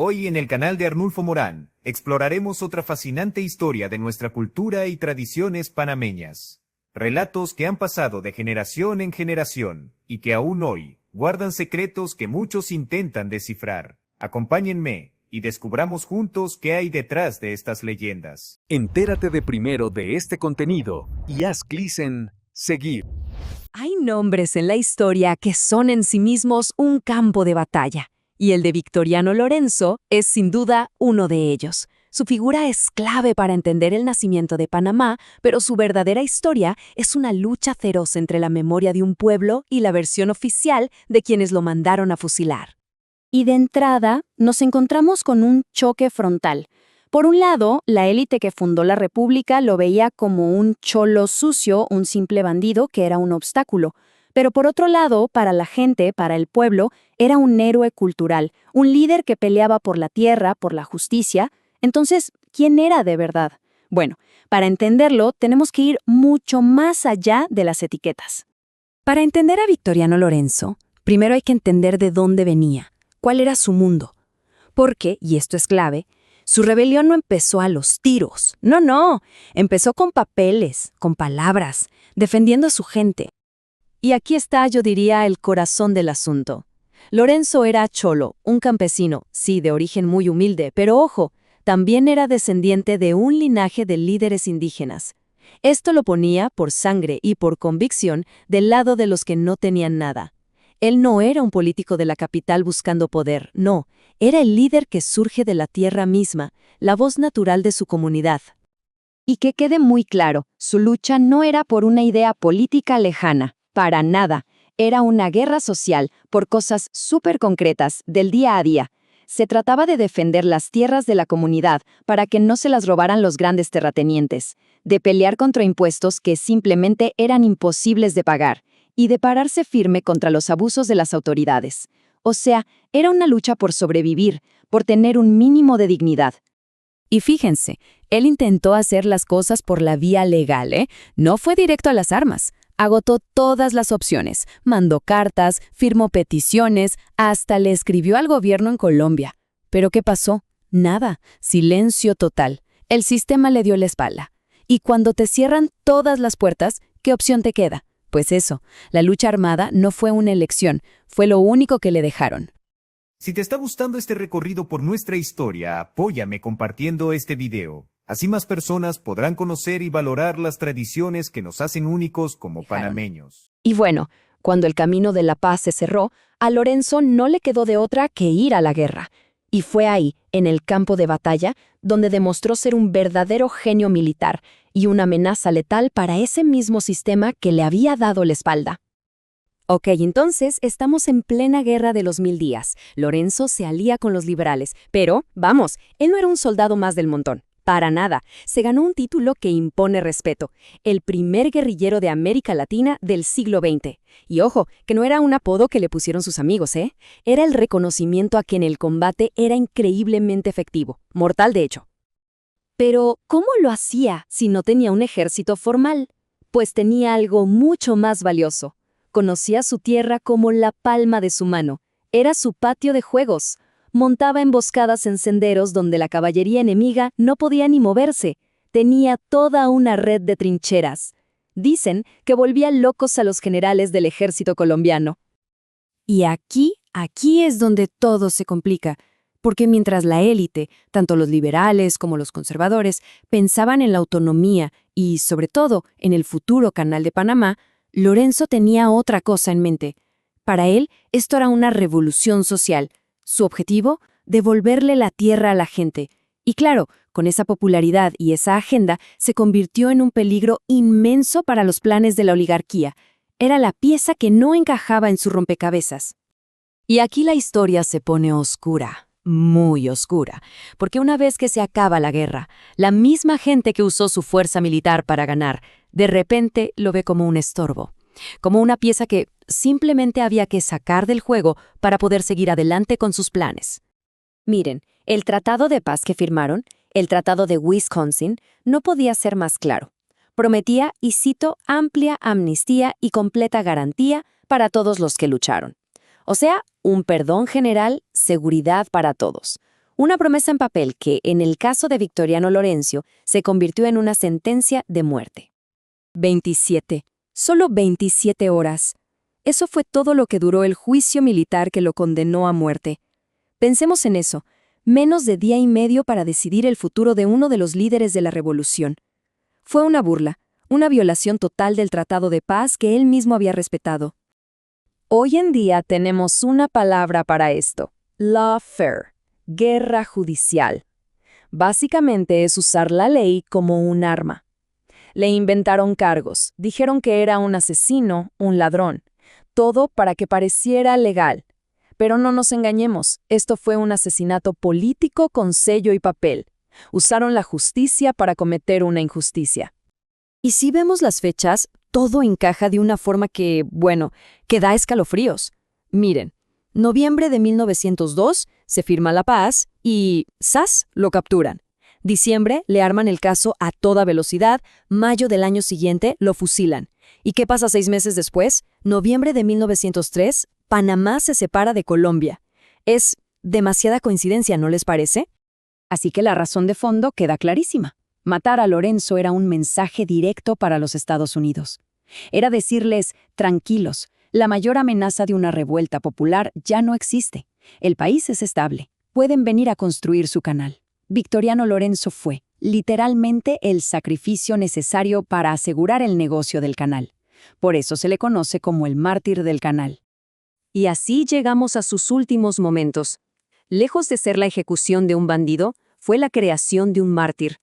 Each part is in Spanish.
Hoy en el canal de Arnulfo Morán, exploraremos otra fascinante historia de nuestra cultura y tradiciones panameñas. Relatos que han pasado de generación en generación y que aún hoy guardan secretos que muchos intentan descifrar. Acompáñenme y descubramos juntos qué hay detrás de estas leyendas. Entérate de primero de este contenido y haz clic en seguir. Hay nombres en la historia que son en sí mismos un campo de batalla, y el de Victoriano Lorenzo es sin duda uno de ellos. Su figura es clave para entender el nacimiento de Panamá, pero su verdadera historia es una lucha feroz entre la memoria de un pueblo y la versión oficial de quienes lo mandaron a fusilar. Y de entrada, nos encontramos con un choque frontal. Por un lado, la élite que fundó la República lo veía como un cholo sucio, un simple bandido que era un obstáculo. Pero por otro lado, para la gente, para el pueblo, era un héroe cultural, un líder que peleaba por la tierra, por la justicia. Entonces, ¿quién era de verdad? Bueno, para entenderlo, tenemos que ir mucho más allá de las etiquetas. Para entender a Victoriano Lorenzo, primero hay que entender de dónde venía, cuál era su mundo. Porque, y esto es clave, su rebelión no empezó a los tiros. No, empezó con papeles, con palabras, defendiendo a su gente. Y aquí está, yo diría, el corazón del asunto. Lorenzo era cholo, un campesino, sí, de origen muy humilde, pero ojo, también era descendiente de un linaje de líderes indígenas. Esto lo ponía, por sangre y por convicción, del lado de los que no tenían nada. Él no era un político de la capital buscando poder, no, era el líder que surge de la tierra misma, la voz natural de su comunidad. Y que quede muy claro, su lucha no era por una idea política lejana, para nada. Era una guerra social por cosas súper concretas del día a día. Se trataba de defender las tierras de la comunidad para que no se las robaran los grandes terratenientes, de pelear contra impuestos que simplemente eran imposibles de pagar, y de pararse firme contra los abusos de las autoridades. O sea, era una lucha por sobrevivir, por tener un mínimo de dignidad. Y fíjense, él intentó hacer las cosas por la vía legal, ¿eh? No fue directo a las armas. Agotó todas las opciones, mandó cartas, firmó peticiones, hasta le escribió al gobierno en Colombia. ¿Pero qué pasó? Nada, silencio total. El sistema le dio la espalda. Y cuando te cierran todas las puertas, ¿qué opción te queda? Pues eso, la lucha armada no fue una elección, fue lo único que le dejaron. Si te está gustando este recorrido por nuestra historia, apóyame compartiendo este video. Así más personas podrán conocer y valorar las tradiciones que nos hacen únicos como panameños. Y bueno, cuando el camino de la paz se cerró, a Lorenzo no le quedó de otra que ir a la guerra. Y fue ahí, en el campo de batalla, donde demostró ser un verdadero genio militar y una amenaza letal para ese mismo sistema que le había dado la espalda. Ok, entonces estamos en plena guerra de los 1000 días. Lorenzo se alía con los liberales, pero, vamos, él no era un soldado más del montón. Para nada, se ganó un título que impone respeto, el primer guerrillero de América Latina del siglo XX. Y ojo, que no era un apodo que le pusieron sus amigos, ¿eh? Era el reconocimiento a que en el combate era increíblemente efectivo, mortal de hecho. Pero, ¿cómo lo hacía si no tenía un ejército formal? Pues tenía algo mucho más valioso. Conocía su tierra como la palma de su mano. Era su patio de juegos. Montaba emboscadas en senderos donde la caballería enemiga no podía ni moverse. Tenía toda una red de trincheras. Dicen que volvía locos a los generales del ejército colombiano. Y aquí es donde todo se complica. Porque mientras la élite, tanto los liberales como los conservadores, pensaban en la autonomía y, sobre todo, en el futuro Canal de Panamá, Lorenzo tenía otra cosa en mente. Para él, esto era una revolución social. Su objetivo, devolverle la tierra a la gente. Y claro, con esa popularidad y esa agenda, se convirtió en un peligro inmenso para los planes de la oligarquía. Era la pieza que no encajaba en su rompecabezas. Y aquí la historia se pone oscura, muy oscura, porque una vez que se acaba la guerra, la misma gente que usó su fuerza militar para ganar, de repente lo ve como un estorbo, como una pieza que simplemente había que sacar del juego para poder seguir adelante con sus planes. Miren, el tratado de paz que firmaron, el tratado de Wisconsin, no podía ser más claro. Prometía, y cito, amplia amnistía y completa garantía para todos los que lucharon. O sea, un perdón general, seguridad para todos. Una promesa en papel que, en el caso de Victoriano Lorenzo, se convirtió en una sentencia de muerte. 27. Solo 27 horas. Eso fue todo lo que duró el juicio militar que lo condenó a muerte. Pensemos en eso, menos de día y medio para decidir el futuro de uno de los líderes de la revolución. Fue una burla, una violación total del Tratado de Paz que él mismo había respetado. Hoy en día tenemos una palabra para esto: lawfare, guerra judicial. Básicamente es usar la ley como un arma. Le inventaron cargos, dijeron que era un asesino, un ladrón, todo para que pareciera legal. Pero no nos engañemos, esto fue un asesinato político con sello y papel. Usaron la justicia para cometer una injusticia. Y si vemos las fechas, todo encaja de una forma que da escalofríos. Miren, noviembre de 1902 se firma la paz y ¡zas!, lo capturan. Diciembre le arman el caso a toda velocidad, mayo del año siguiente lo fusilan. ¿Y qué pasa 6 meses después? Noviembre de 1903, Panamá se separa de Colombia. Es demasiada coincidencia, ¿no les parece? Así que la razón de fondo queda clarísima. Matar a Lorenzo era un mensaje directo para los Estados Unidos. Era decirles, tranquilos, la mayor amenaza de una revuelta popular ya no existe. El país es estable. Pueden venir a construir su canal. Victoriano Lorenzo fue, literalmente, el sacrificio necesario para asegurar el negocio del canal. Por eso se le conoce como el mártir del canal. Y así llegamos a sus últimos momentos. Lejos de ser la ejecución de un bandido, fue la creación de un mártir.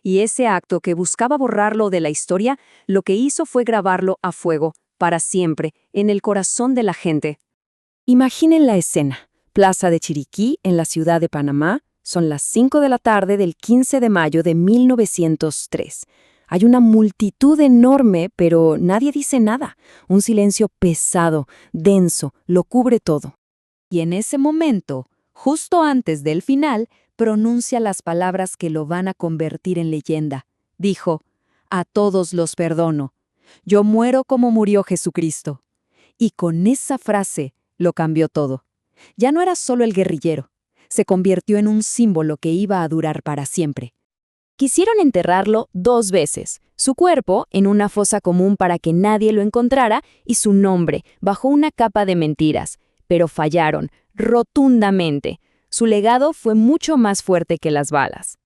Y ese acto que buscaba borrarlo de la historia, lo que hizo fue grabarlo a fuego, para siempre, en el corazón de la gente. Imaginen la escena. Plaza de Chiriquí, en la ciudad de Panamá. Son las 5 de la tarde del 15 de mayo de 1903. Hay una multitud enorme, pero nadie dice nada. Un silencio pesado, denso, lo cubre todo. Y en ese momento, justo antes del final, pronuncia las palabras que lo van a convertir en leyenda. Dijo: «A todos los perdono. Yo muero como murió Jesucristo». Y con esa frase lo cambió todo. Ya no era solo el guerrillero. Se convirtió en un símbolo que iba a durar para siempre. Quisieron enterrarlo 2 veces, su cuerpo en una fosa común para que nadie lo encontrara y su nombre bajo una capa de mentiras, pero fallaron rotundamente. Su legado fue mucho más fuerte que las balas.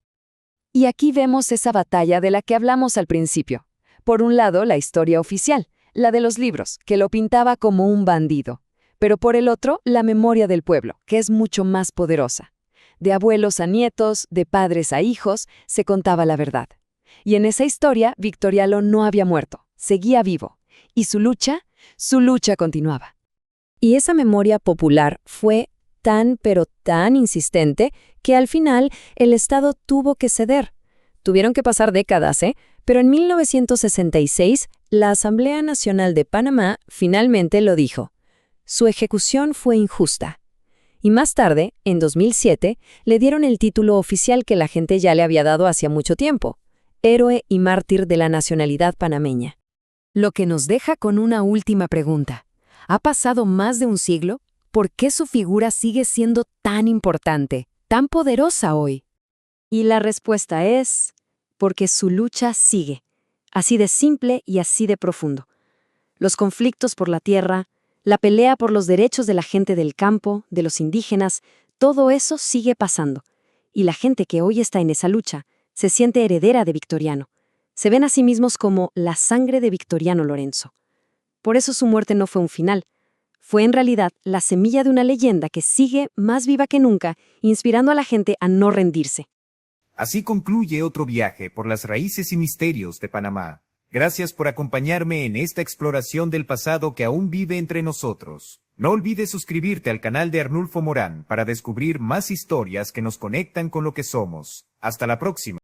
Y aquí vemos esa batalla de la que hablamos al principio. Por un lado, la historia oficial, la de los libros, que lo pintaba como un bandido. Pero por el otro, la memoria del pueblo, que es mucho más poderosa. De abuelos a nietos, de padres a hijos, se contaba la verdad. Y en esa historia, Victoriano no había muerto, seguía vivo. Y su lucha continuaba. Y esa memoria popular fue tan pero tan insistente que al final el Estado tuvo que ceder. Tuvieron que pasar décadas, pero en 1966 la Asamblea Nacional de Panamá finalmente lo dijo. Su ejecución fue injusta. Y más tarde, en 2007, le dieron el título oficial que la gente ya le había dado hacía mucho tiempo: Héroe y Mártir de la Nacionalidad Panameña. Lo que nos deja con una última pregunta. ¿Ha pasado más de un siglo? ¿Por qué su figura sigue siendo tan importante, tan poderosa hoy? Y la respuesta es: porque su lucha sigue, así de simple y así de profundo. Los conflictos por la tierra, la pelea por los derechos de la gente del campo, de los indígenas, todo eso sigue pasando. Y la gente que hoy está en esa lucha se siente heredera de Victoriano. Se ven a sí mismos como la sangre de Victoriano Lorenzo. Por eso su muerte no fue un final. Fue en realidad la semilla de una leyenda que sigue más viva que nunca, inspirando a la gente a no rendirse. Así concluye otro viaje por las raíces y misterios de Panamá. Gracias por acompañarme en esta exploración del pasado que aún vive entre nosotros. No olvides suscribirte al canal de Arnulfo Morán para descubrir más historias que nos conectan con lo que somos. Hasta la próxima.